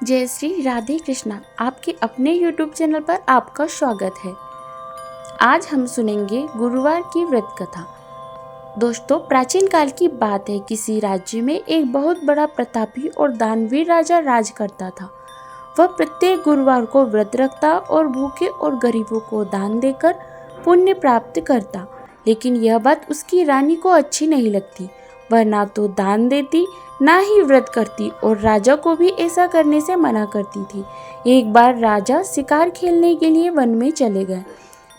जय श्री राधे कृष्णा। आपके अपने YouTube चैनल पर आपका स्वागत है। आज हम सुनेंगे गुरुवार की व्रत कथा। दोस्तों, प्राचीन काल की बात है। किसी राज्य में एक बहुत बड़ा प्रतापी और दानवीर राजा राज करता था। वह प्रत्येक गुरुवार को व्रत रखता और भूखे और गरीबों को दान देकर पुण्य प्राप्त करता। लेकिन यह बात उसकी रानी को अच्छी नहीं लगती। वह ना तो दान देती ना ही व्रत करती और राजा को भी ऐसा करने से मना करती थी। एक बार राजा शिकार खेलने के लिए वन में चले गए।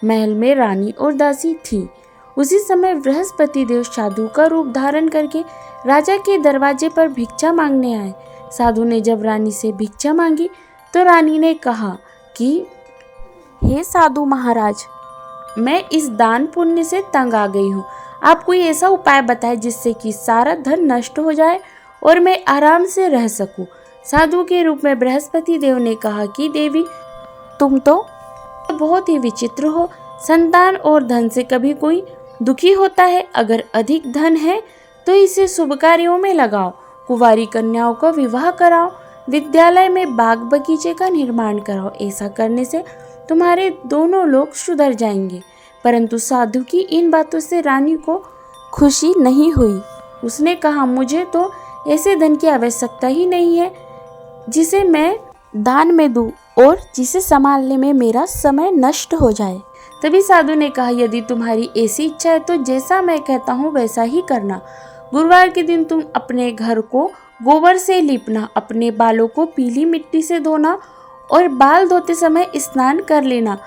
महल में रानी और दासी थी। उसी समय बृहस्पति देव साधु का रूप धारण करके राजा के दरवाजे पर भिक्षा मांगने आए। साधु ने जब रानी से भिक्षा मांगी तो रानी ने कहा कि हे साधु महाराज, मैं इस दान पुण्य से तंग आ गई हूँ। आप कोई ऐसा उपाय बताएं जिससे कि सारा धन नष्ट हो जाए और मैं आराम से रह सकूं। साधु के रूप में बृहस्पति देव ने कहा कि देवी, तुम तो बहुत ही विचित्र हो। संतान और धन से कभी कोई दुखी होता है। अगर अधिक धन है तो इसे शुभ कार्यों में लगाओ। कुंवारी कन्याओं का विवाह कराओ। विद्यालय में बाग बगीचे का निर्माण कराओ। ऐसा करने से तुम्हारे दोनों लोग सुधर जाएंगे। परंतु साधु की इन बातों से रानी को खुशी नहीं हुई। उसने कहा, मुझे तो ऐसे धन की आवश्यकता ही नहीं है जिसे मैं दान में दूं और जिसे संभालने में मेरा समय नष्ट हो जाए। तभी साधु ने कहा, यदि तुम्हारी ऐसी इच्छा है तो जैसा मैं कहता हूँ वैसा ही करना। गुरुवार के दिन तुम अपने घर को गोबर से लीपना, अपने बालों को पीली मिट्टी से धोना और बाल धोते समय स्नान कर लेना।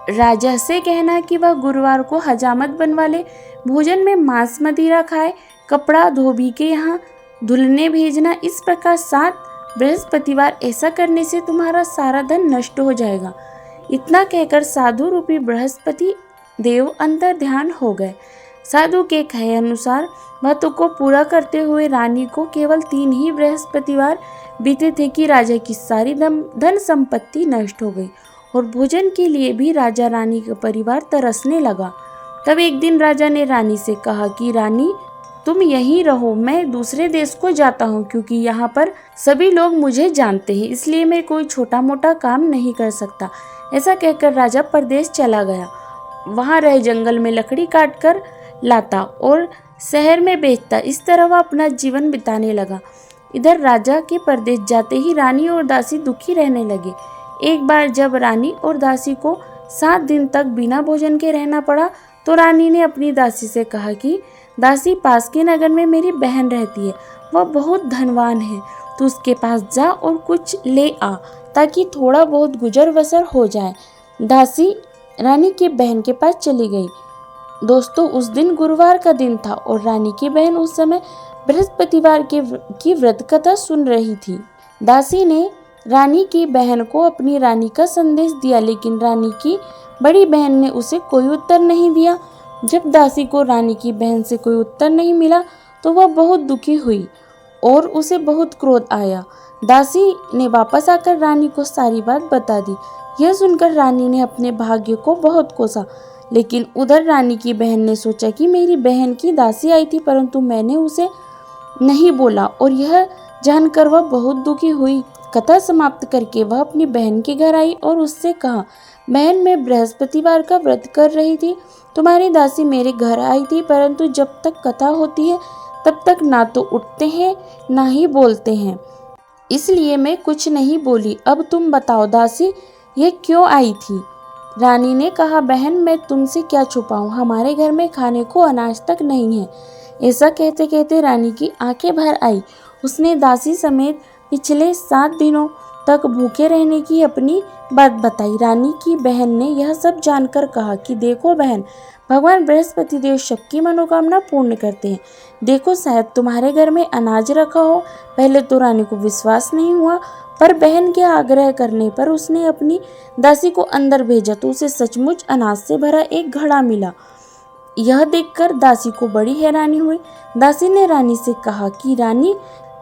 राजा से कहना कि वह गुरुवार को हजामत बनवा ले। भोजन में मांस मदिरा खाए। कपड़ा धोबी के यहाँ धुलने भेजना। इस प्रकार 7 बृहस्पतिवार ऐसा करने से तुम्हारा सारा धन नष्ट हो जाएगा। इतना कहकर साधु रूपी बृहस्पति देव अंतर ध्यान हो गए। साधु के कहे अनुसार बातों को पूरा करते हुए रानी को केवल 3 ही बृहस्पतिवार बीते थे कि राजा की सारी धन संपत्ति नष्ट हो गई और भोजन के लिए भी राजा रानी का परिवार तरसने लगा। तब एक दिन राजा ने रानी से कहा कि रानी, तुम यहीं रहो, मैं दूसरे देश को जाता हूँ, क्योंकि यहाँ पर सभी लोग मुझे जानते हैं, इसलिए मैं कोई छोटा मोटा काम नहीं कर सकता। ऐसा कहकर राजा परदेश चला गया। वहाँ रहे जंगल में लकड़ी काट कर लाता और शहर में बेचता। इस तरह वह अपना जीवन बिताने लगा। इधर राजा के परदेश जाते ही रानी और दासी दुखी रहने लगे। एक बार जब रानी और दासी को 7 दिन तक बिना भोजन के रहना पड़ा तो रानी ने अपनी दासी से कहा कि दासी, पास के नगर में मेरी बहन रहती है, वह बहुत धनवान है। तू उसके पास जा और कुछ ले आ ताकि थोड़ा बहुत गुजर बसर हो जाए। दासी रानी की बहन के पास चली गई। दोस्तों, उस दिन गुरुवार का दिन था और रानी की बहन उस समय बृहस्पतिवार की व्रत कथा सुन रही थी। दासी ने रानी की बहन को अपनी रानी का संदेश दिया, लेकिन रानी की बड़ी बहन ने उसे कोई उत्तर नहीं दिया। जब दासी को रानी की बहन से कोई उत्तर नहीं मिला तो वह बहुत दुखी हुई और उसे बहुत क्रोध आया। दासी ने वापस आकर रानी को सारी बात बता दी। यह सुनकर रानी ने अपने भाग्य को बहुत कोसा, लेकिन उधर रानी की बहन ने सोचा कि मेरी बहन की दासी आई थी परंतु मैंने उसे नहीं बोला, और यह जानकर वह बहुत दुखी हुई। कथा समाप्त करके वह अपनी बहन के घर आई और उससे कहा, बहन, मैं बृहस्पतिवार का व्रत कर रही थी। तुम्हारी दासी मेरे घर आई थी, परंतु जब तक कथा होती है तब तक ना तो उठते हैं ना ही बोलते हैं, इसलिए मैं कुछ नहीं बोली। अब तुम बताओ दासी, ये क्यों आई थी? रानी ने कहा, बहन, मैं तुमसे क्या छुपाऊं, हमारे घर में खाने को अनाज तक नहीं है। ऐसा कहते कहते रानी की आंखें भर आई। उसने दासी समेत पिछले 7 दिनों तक भूखे रहने की अपनी बात बताई। रानी की बहन ने यह सब जानकर कहा कि देखो बहन, भगवान बृहस्पति देव सबकी मनोकामना पूर्ण करते हैं। देखो, शायद तुम्हारे घर में अनाज रखा हो। पहले तो रानी को विश्वास नहीं हुआ, पर बहन के आग्रह करने पर उसने अपनी दासी को अंदर भेजा तो उसे सचमुच अनाज से भरा एक घड़ा मिला। यह देखकर दासी को बड़ी हैरानी हुई। दासी ने रानी से कहा कि रानी,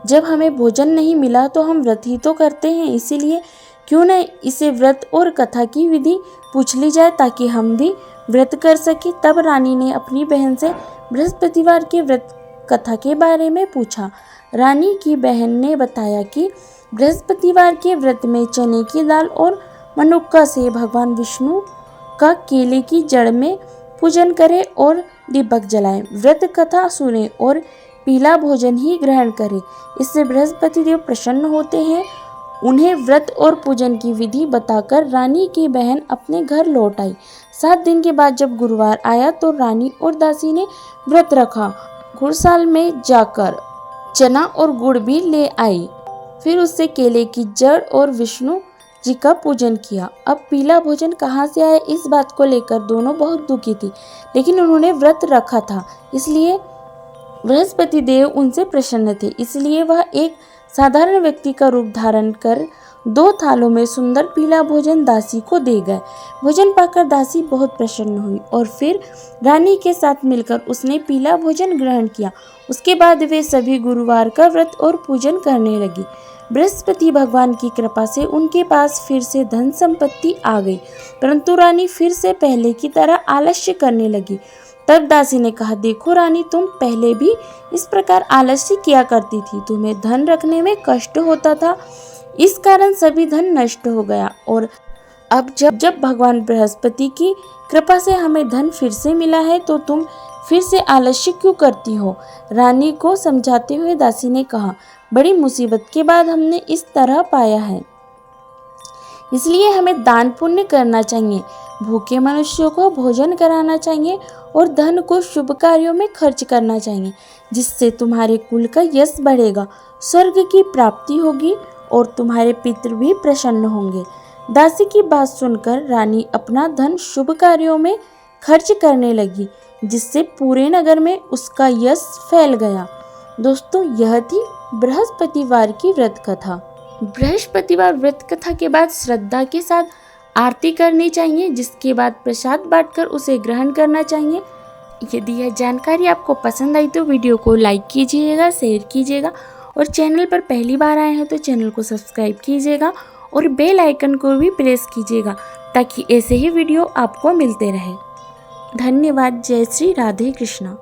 जब हमें भोजन नहीं मिला तो हम व्रत ही तो करते हैं, इसीलिए क्यों न इसे व्रत और कथा की विधि पूछ ली जाए ताकि हम भी व्रत कर सके। तब रानी ने अपनी बहन से बृहस्पतिवार के व्रत कथा के बारे में पूछा। रानी की बहन ने बताया कि बृहस्पतिवार के व्रत में चने की दाल और मनुक्का से भगवान विष्णु का केले की जड़ में पूजन करें और दीपक जलाएं। व्रत कथा सुने और पीला भोजन ही ग्रहण करें। इससे बृहस्पति देव प्रसन्न होते हैं। उन्हें व्रत और पूजन की विधि बताकर रानी की बहन अपने घर लौट आई। 7 दिन के बाद जब गुरुवार आया तो रानी और दासी ने व्रत रखा। घुड़साल में जाकर चना और गुड़ भी ले आई। फिर उससे केले की जड़ और विष्णु जी का पूजन किया। अब पीला भोजन कहाँ से आया, इस बात को लेकर दोनों बहुत दुखी थी, लेकिन उन्होंने व्रत रखा था, इसलिए बृहस्पति देव उनसे प्रसन्न थे। इसलिए वह एक साधारण व्यक्ति का रूप धारण कर 2 थालों में सुंदर पीला भोजन दासी को दे गए। भोजन पाकर दासी बहुत प्रसन्न हुई और फिर रानी के साथ मिलकर उसने पीला भोजन ग्रहण किया। उसके बाद वे सभी गुरुवार का व्रत और पूजन करने लगी। बृहस्पति भगवान की कृपा से उनके पास फिर से धन संपत्ति आ गई, परंतु रानी फिर से पहले की तरह आलस्य करने लगी। तब दासी ने कहा, देखो रानी, तुम पहले भी इस प्रकार आलस्य किया करती थी। तुम्हें धन रखने में कष्ट होता था, इस कारण सभी धन नष्ट हो गया। और अब जब भगवान बृहस्पति की कृपा से हमें धन फिर से मिला है तो तुम फिर से आलस्य क्यों करती हो? रानी को समझाते हुए दासी ने कहा, बड़ी मुसीबत के बाद हमने इस तरह पाया है, इसलिए हमें दान पुण्य करना चाहिए, भूखे मनुष्यों को भोजन कराना चाहिए और धन को शुभ कार्यों में खर्च करना चाहिए, जिससे तुम्हारे कुल का यश बढ़ेगा, स्वर्ग की प्राप्ति होगी और तुम्हारे पितृ भी प्रसन्न होंगे। दासी की बात सुनकर रानी अपना धन शुभ कार्यों में खर्च करने लगी, जिससे पूरे नगर में उसका यश फैल गया। दोस्तों, यह थी बृहस्पतिवार की व्रत कथा। बृहस्पतिवार व्रत कथा के बाद श्रद्धा के साथ आरती करनी चाहिए, जिसके बाद प्रसाद बांटकर उसे ग्रहण करना चाहिए। यदि यह जानकारी आपको पसंद आई तो वीडियो को लाइक कीजिएगा, शेयर कीजिएगा और चैनल पर पहली बार आए हैं तो चैनल को सब्सक्राइब कीजिएगा और बेल आइकन को भी प्रेस कीजिएगा ताकि ऐसे ही वीडियो आपको मिलते रहे। धन्यवाद। जय श्री राधे कृष्णा।